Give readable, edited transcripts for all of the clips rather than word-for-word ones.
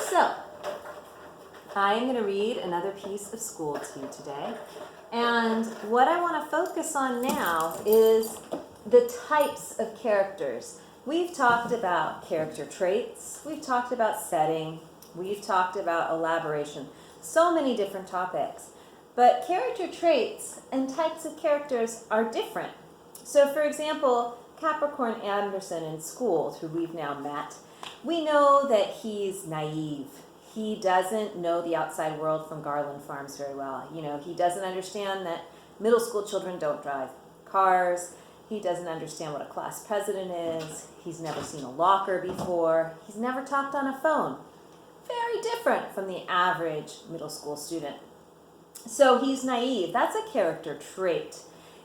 So, I'm going to read another piece of school to you today. And what I want to focus on now is the types of characters. We've talked about character traits, we've talked about setting, we've talked about elaboration, so many different topics. But character traits and types of characters are different. So for example, Capricorn Anderson in school, who we've now met, we know that he's naive. He doesn't know the outside world from Garland Farms very well. You know, he doesn't understand that middle school children don't drive cars. He doesn't understand what a class president is. He's never seen a locker before. He's never talked on a phone. Very different from the average middle school student. So he's naive. That's a character trait.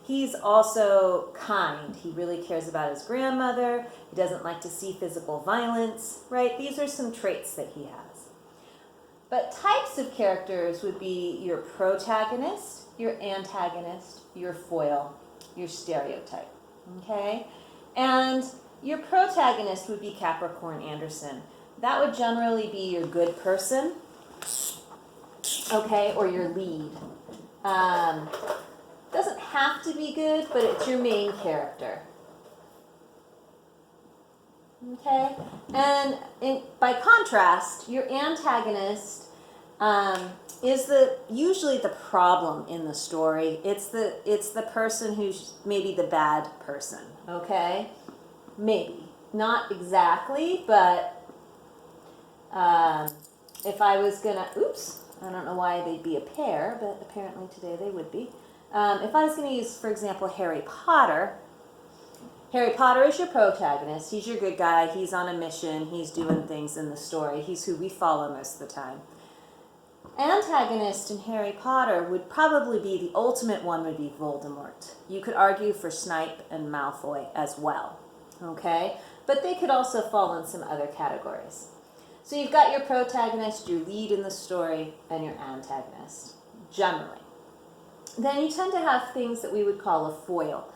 He's also kind. He really cares about his grandmother. He doesn't like to see physical violence, right? These are some traits that he has. But types of characters would be your protagonist, your antagonist, your foil, your stereotype, okay? And your protagonist would be Capricorn Anderson. That would generally be your good person, okay, or your lead. Doesn't have to be good, but it's your main character. Okay? And by contrast, your antagonist is usually the problem in the story. It's the person who's maybe the bad person. Okay? Maybe. Not exactly, but if I was gonna, I don't know why they'd be a pair, but apparently today they would be. If I was going to use, for example, Harry Potter is your protagonist. He's your good guy. He's on a mission. He's doing things in the story. He's who we follow most of the time. Antagonist in Harry Potter would probably be, the ultimate one would be Voldemort. You could argue for Snape and Malfoy as well, okay? But they could also fall in some other categories. So you've got your protagonist, your lead in the story, and your antagonist, generally. Then you tend to have things that we would call a foil.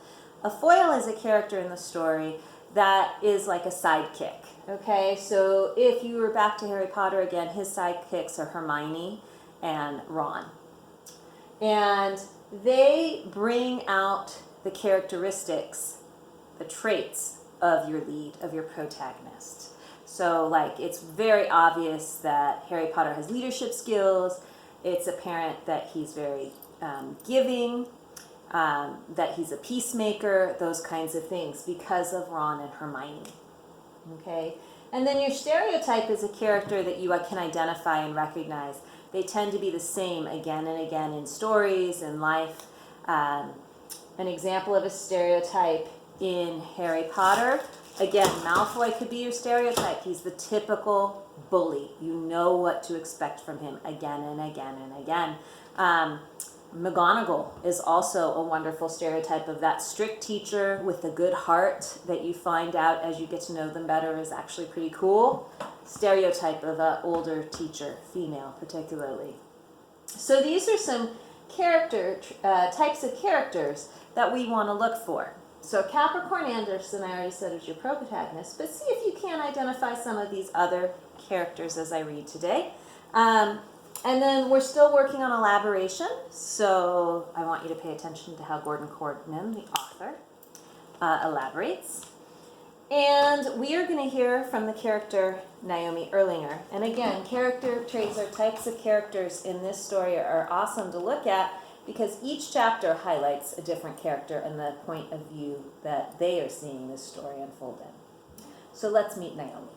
A foil is a character in the story that is like a sidekick, okay? So if you were back to Harry Potter again, his sidekicks are Hermione and Ron. And they bring out the characteristics, the traits of your lead, of your protagonist. So like it's very obvious that Harry Potter has leadership skills. It's apparent that he's very giving, that he's a peacemaker, those kinds of things because of Ron and Hermione. Okay? And then your stereotype is a character that you can identify and recognize. They tend to be the same again and again in stories and life. An example of a stereotype in Harry Potter, again, Malfoy could be your stereotype. He's the typical bully. You know what to expect from him again and again and again. McGonagall is also a wonderful stereotype of that strict teacher with a good heart that you find out as you get to know them better is actually pretty cool. Stereotype of an older teacher, female particularly. So these are some types of characters that we want to look for. So Capricorn Anderson, I already said, is your protagonist, but see if you can identify some of these other characters as I read today. And then we're still working on elaboration, so I want you to pay attention to how Gordon Cordman, the author, elaborates. And we are going to hear from the character Naomi Erlinger. And again, character traits or types of characters in this story are awesome to look at because each chapter highlights a different character and the point of view that they are seeing this story unfold in. So let's meet Naomi.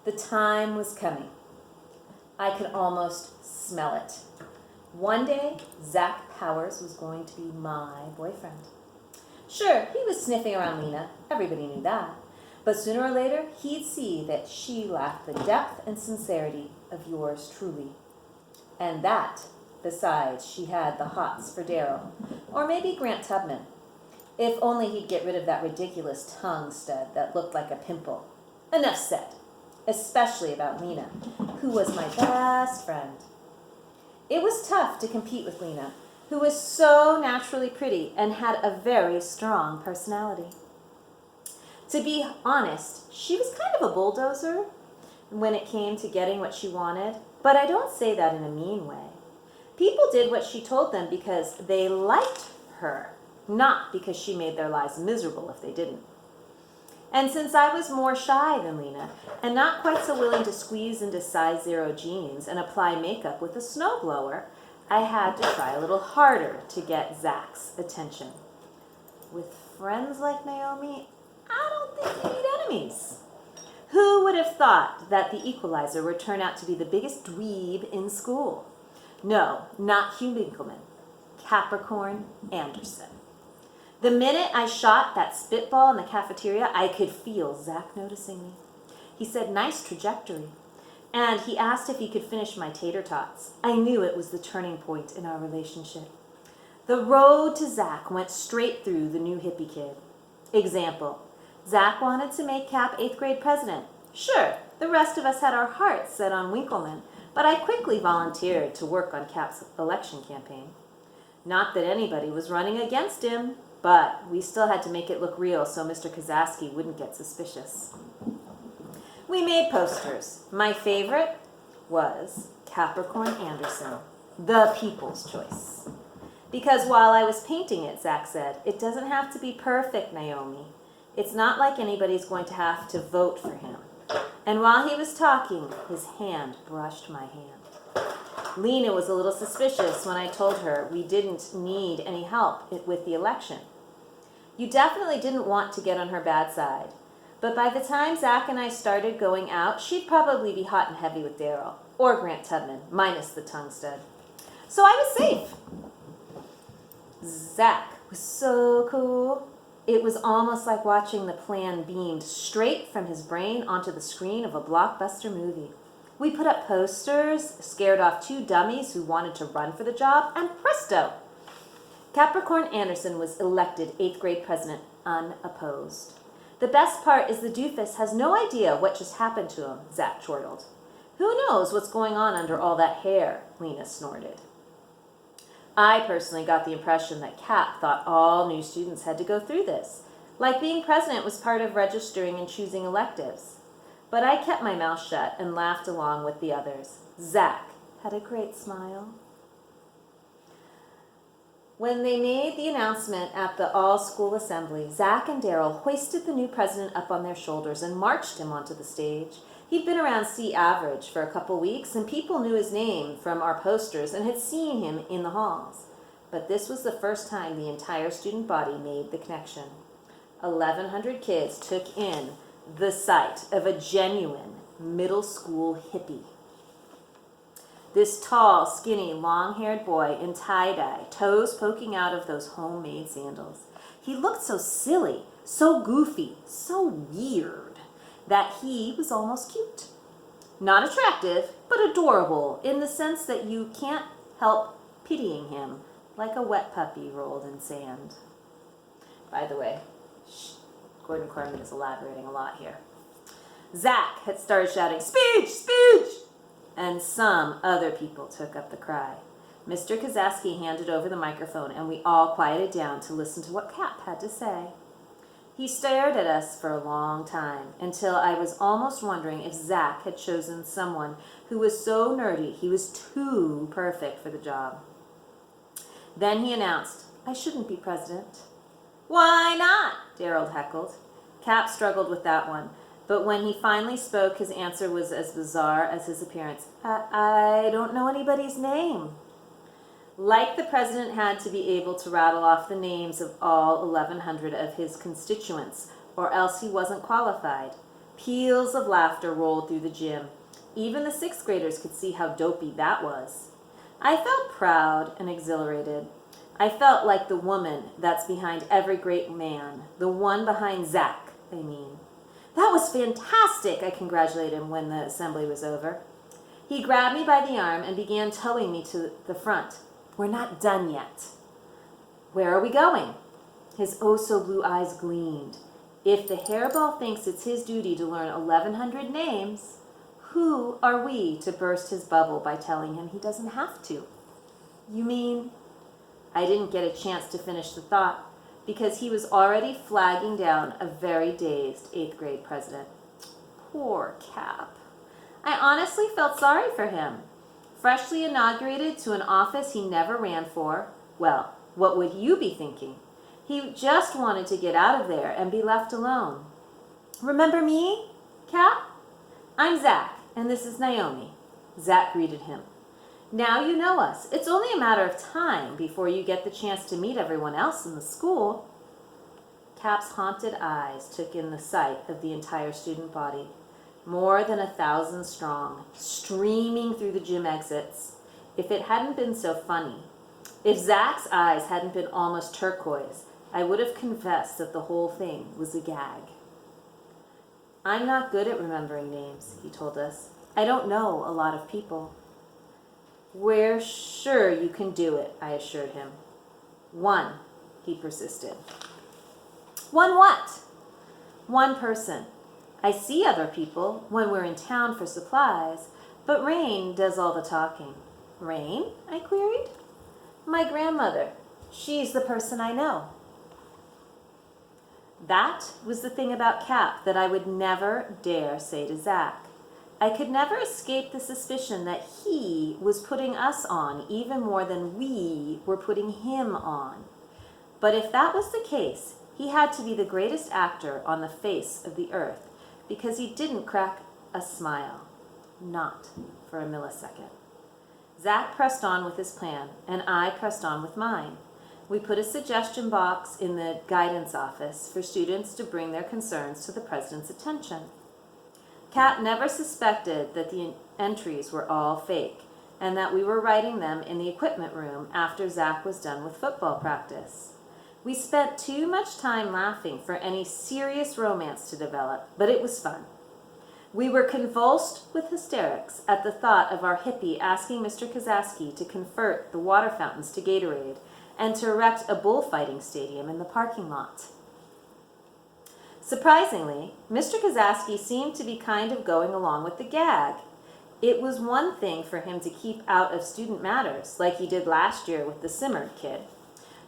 The time was coming. I could almost smell it. One day, Zach Powers was going to be my boyfriend. Sure, he was sniffing around Lena. Everybody knew that. But sooner or later, he'd see that she lacked the depth and sincerity of yours truly. And that, besides, she had the hots for Daryl. Or maybe Grant Tubman. If only he'd get rid of that ridiculous tongue stud that looked like a pimple. Enough said. Especially about Lena, who was my best friend. It was tough to compete with Lena, who was so naturally pretty and had a very strong personality. To be honest, she was kind of a bulldozer. when it came to getting what she wanted, but I don't say that in a mean way. People did what she told them because they liked her, not because she made their lives miserable if they didn't. And since I was more shy than Lena, and not quite so willing to squeeze into size 0 jeans and apply makeup with a snowblower, I had to try a little harder to get Zach's attention. With friends like Naomi, I don't think you need enemies. Who would have thought that the equalizer would turn out to be the biggest dweeb in school? No, not Hugh Winkleman. Capricorn Anderson. The minute I shot that spitball in the cafeteria, I could feel Zach noticing me. He said, "Nice trajectory." And he asked if he could finish my tater tots. I knew it was the turning point in our relationship. The road to Zach went straight through the new hippie kid. Example, Zach wanted to make Cap 8th grade president. Sure, the rest of us had our hearts set on Winkleman, but I quickly volunteered to work on Cap's election campaign. Not that anybody was running against him, but we still had to make it look real so Mr. Kazaski wouldn't get suspicious. We made posters. My favorite was Capricorn Anderson, the people's choice. Because while I was painting it, Zach said, "It doesn't have to be perfect, Naomi. It's not like anybody's going to have to vote for him." And while he was talking, his hand brushed my hand. Lena was a little suspicious when I told her we didn't need any help with the election. You definitely didn't want to get on her bad side. But by the time Zach and I started going out, she'd probably be hot and heavy with Daryl, or Grant Tubman, minus the tongue stud. So I was safe. Zach was so cool. It was almost like watching the plan beamed straight from his brain onto the screen of a blockbuster movie. We put up posters, scared off 2 dummies who wanted to run for the job, and presto! Capricorn Anderson was elected 8th grade president unopposed. The best part is the doofus has no idea what just happened to him, Zach chortled. Who knows what's going on under all that hair, Lena snorted. I personally got the impression that Cap thought all new students had to go through this, like being president was part of registering and choosing electives. But I kept my mouth shut and laughed along with the others. Zach had a great smile. When they made the announcement at the all-school assembly, Zach and Daryl hoisted the new president up on their shoulders and marched him onto the stage. He'd been around C Average for a couple weeks, and people knew his name from our posters and had seen him in the halls. But this was the first time the entire student body made the connection. 1,100 kids took in the sight of a genuine middle school hippie. This tall, skinny, long-haired boy in tie-dye, toes poking out of those homemade sandals. He looked so silly, so goofy, so weird, that he was almost cute. Not attractive, but adorable, in the sense that you can't help pitying him, like a wet puppy rolled in sand. By the way, Gordon Corman is elaborating a lot here. Zach had started shouting, "Speech! Speech!" and some other people took up the cry. Mr. Kazaski handed over the microphone, and we all quieted down to listen to what Cap had to say. He stared at us for a long time, until I was almost wondering if Zach had chosen someone who was so nerdy he was too perfect for the job. Then he announced, "I shouldn't be president." "Why not?" Daryl heckled. Cap struggled with that one. But when he finally spoke, his answer was as bizarre as his appearance. I don't know anybody's name." Like the president had to be able to rattle off the names of all 1,100 of his constituents, or else he wasn't qualified. Peals of laughter rolled through the gym. Even the 6th graders could see how dopey that was. I felt proud and exhilarated. I felt like the woman that's behind every great man, the one behind Zach, I mean. "That was fantastic," I congratulated him when the assembly was over. He grabbed me by the arm and began towing me to the front. "We're not done yet." "Where are we going?" His oh-so-blue eyes gleamed. If the hairball thinks it's his duty to learn 1,100 names, who are we to burst his bubble by telling him he doesn't have to? "You mean?" I didn't get a chance to finish the thought, because he was already flagging down a very dazed 8th grade president. Poor Cap. I honestly felt sorry for him. Freshly inaugurated to an office he never ran for, well, what would you be thinking? He just wanted to get out of there and be left alone. Remember me, Cap? I'm Zach, and this is Naomi. Zach greeted him. Now you know us. It's only a matter of time before you get the chance to meet everyone else in the school. Cap's haunted eyes took in the sight of the entire student body, more than 1,000 strong, streaming through the gym exits. If it hadn't been so funny, if Zach's eyes hadn't been almost turquoise, I would have confessed that the whole thing was a gag. I'm not good at remembering names, he told us. I don't know a lot of people. We're sure you can do it, I assured him. One, he persisted. One what? One person. I see other people when we're in town for supplies, but Rain does all the talking. Rain? I queried. My grandmother. She's the person I know. That was the thing about Cap that I would never dare say to Zach. I could never escape the suspicion that he was putting us on even more than we were putting him on. But if that was the case, he had to be the greatest actor on the face of the earth, because he didn't crack a smile. Not for a millisecond. Zach pressed on with his plan, and I pressed on with mine. We put a suggestion box in the guidance office for students to bring their concerns to the president's attention. Cap never suspected that the entries were all fake, and that we were writing them in the equipment room after Zach was done with football practice. We spent too much time laughing for any serious romance to develop, but it was fun. We were convulsed with hysterics at the thought of our hippie asking Mr. Kazaski to convert the water fountains to Gatorade and to erect a bullfighting stadium in the parking lot. Surprisingly, Mr. Kazaski seemed to be kind of going along with the gag. It was one thing for him to keep out of student matters, like he did last year with the Simard kid.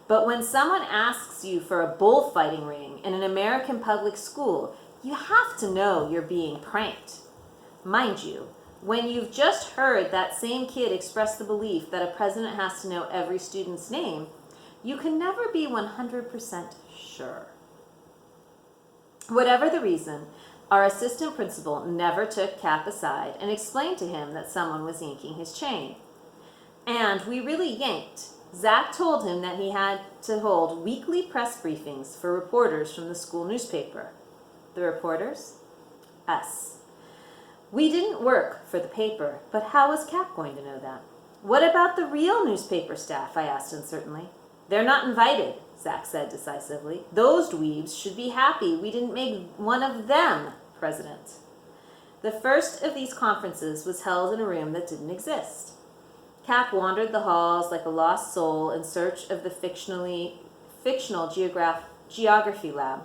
But when someone asks you for a bullfighting ring in an American public school, you have to know you're being pranked. Mind you, when you've just heard that same kid express the belief that a president has to know every student's name, you can never be 100% sure. Whatever the reason, our assistant principal never took Cap aside and explained to him that someone was yanking his chain. And we really yanked. Zach told him that he had to hold weekly press briefings for reporters from the school newspaper. The reporters? Us. We didn't work for the paper, but how was Cap going to know that? What about the real newspaper staff? I asked uncertainly. They're not invited, Zach said decisively. Those dweebs should be happy we didn't make one of them president. The first of these conferences was held in a room that didn't exist. Cap wandered the halls like a lost soul in search of the fictional geography lab.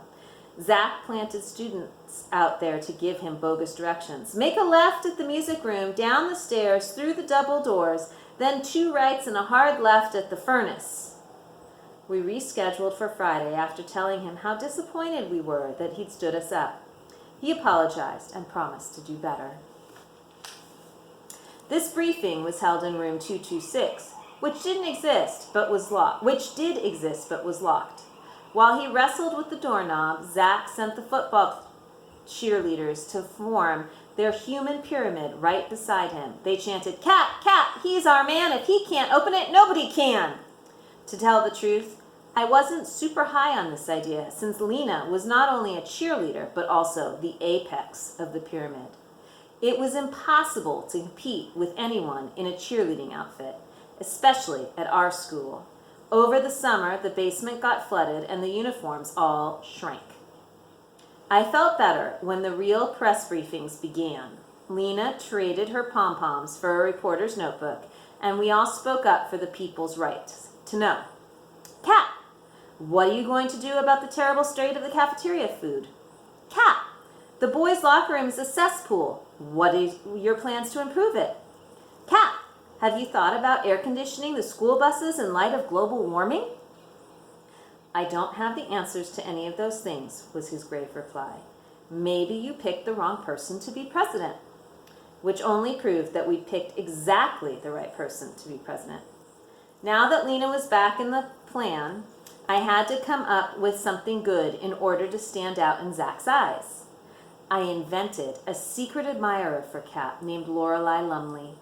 Zach planted students out there to give him bogus directions. Make a left at the music room, down the stairs, through the double doors, then 2 rights and a hard left at the furnace. We rescheduled for Friday after telling him how disappointed we were that he'd stood us up. He apologized and promised to do better. This briefing was held in room 226, which did exist but was locked. While he wrestled with the doorknob, Zach sent the football cheerleaders to form their human pyramid right beside him. They chanted, "Cap, Cap, he's our man. If he can't open it, nobody can." To tell the truth, I wasn't super high on this idea, since Lena was not only a cheerleader, but also the apex of the pyramid. It was impossible to compete with anyone in a cheerleading outfit, especially at our school. Over the summer, the basement got flooded and the uniforms all shrank. I felt better when the real press briefings began. Lena traded her pom-poms for a reporter's notebook, and we all spoke up for the people's right to know. Cap, what are you going to do about the terrible state of the cafeteria food? Cap, the boys' locker room is a cesspool. What are your plans to improve it? Cap, have you thought about air conditioning the school buses in light of global warming? I don't have the answers to any of those things, was his grave reply. Maybe you picked the wrong person to be president. which only proved that we picked exactly the right person to be president. Now that Lena was back in the plan, I had to come up with something good in order to stand out in Zach's eyes. I invented a secret admirer for Cap named Lorelei Lumley,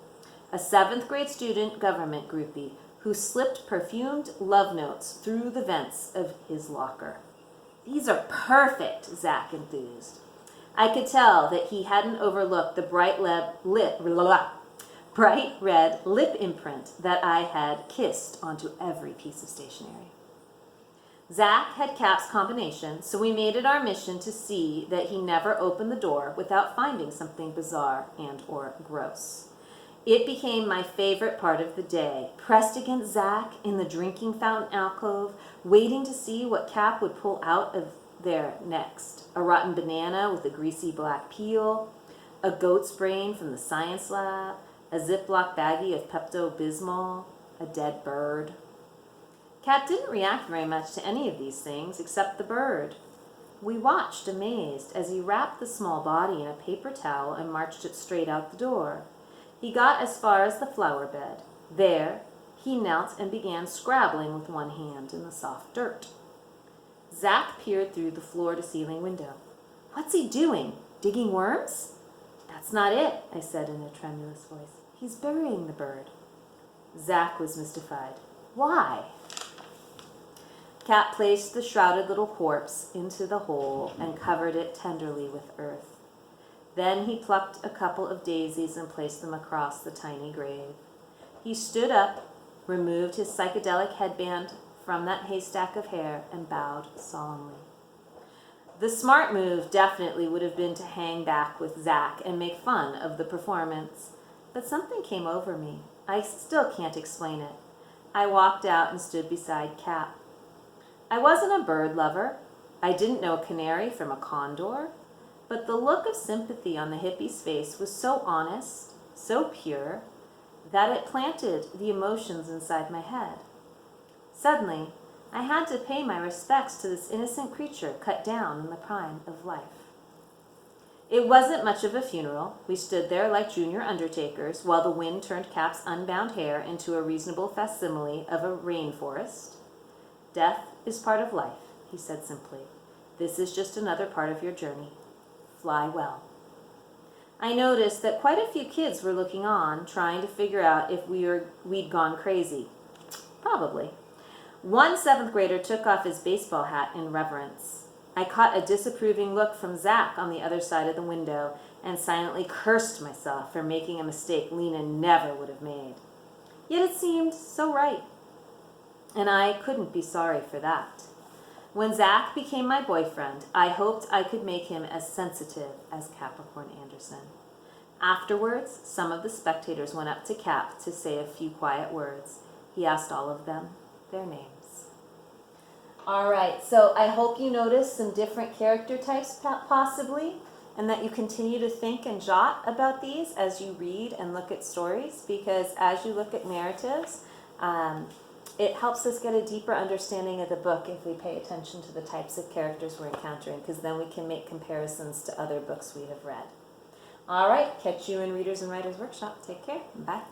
a 7th grade student government groupie who slipped perfumed love notes through the vents of his locker. These are perfect, Zach enthused. I could tell that he hadn't overlooked the bright red lip imprint that I had kissed onto every piece of stationery. Zach had Cap's combination, so we made it our mission to see that he never opened the door without finding something bizarre and or gross. It became my favorite part of the day, pressed against Zach in the drinking fountain alcove, waiting to see what Cap would pull out of there next. A rotten banana with a greasy black peel, a goat's brain from the science lab, a Ziploc baggie of Pepto-Bismol, a dead bird. Cap didn't react very much to any of these things except the bird. We watched amazed as he wrapped the small body in a paper towel and marched it straight out the door. He got as far as the flower bed. There, he knelt and began scrabbling with one hand in the soft dirt. Zach peered through the floor-to-ceiling window. "What's he doing? Digging worms?" "That's not it," I said in a tremulous voice. "He's burying the bird." Zach was mystified. "Why?" Cap placed the shrouded little corpse into the hole and covered it tenderly with earth. Then he plucked a couple of daisies and placed them across the tiny grave. He stood up, removed his psychedelic headband from that haystack of hair, and bowed solemnly. The smart move definitely would have been to hang back with Zach and make fun of the performance. But something came over me. I still can't explain it. I walked out and stood beside Cap. I wasn't a bird lover. I didn't know a canary from a condor. But the look of sympathy on the hippie's face was so honest, so pure, that it planted the emotions inside my head. Suddenly, I had to pay my respects to this innocent creature cut down in the prime of life. It wasn't much of a funeral. We stood there like junior undertakers while the wind turned Cap's unbound hair into a reasonable facsimile of a rainforest. "Death is part of life," he said simply. "This is just another part of your journey. Fly well." I noticed that quite a few kids were looking on, trying to figure out if we'd gone crazy. Probably. One 7th grader took off his baseball hat in reverence. I caught a disapproving look from Zach on the other side of the window and silently cursed myself for making a mistake Lena never would have made. Yet it seemed so right. And I couldn't be sorry for that. When Zach became my boyfriend, I hoped I could make him as sensitive as Capricorn Anderson. Afterwards, some of the spectators went up to Cap to say a few quiet words. He asked all of them their names. All right, so I hope you notice some different character types possibly, and that you continue to think and jot about these as you read and look at stories, because as you look at narratives, it helps us get a deeper understanding of the book if we pay attention to the types of characters we're encountering, because then we can make comparisons to other books we have read. All right, catch you in Readers and Writers Workshop. Take care. Bye.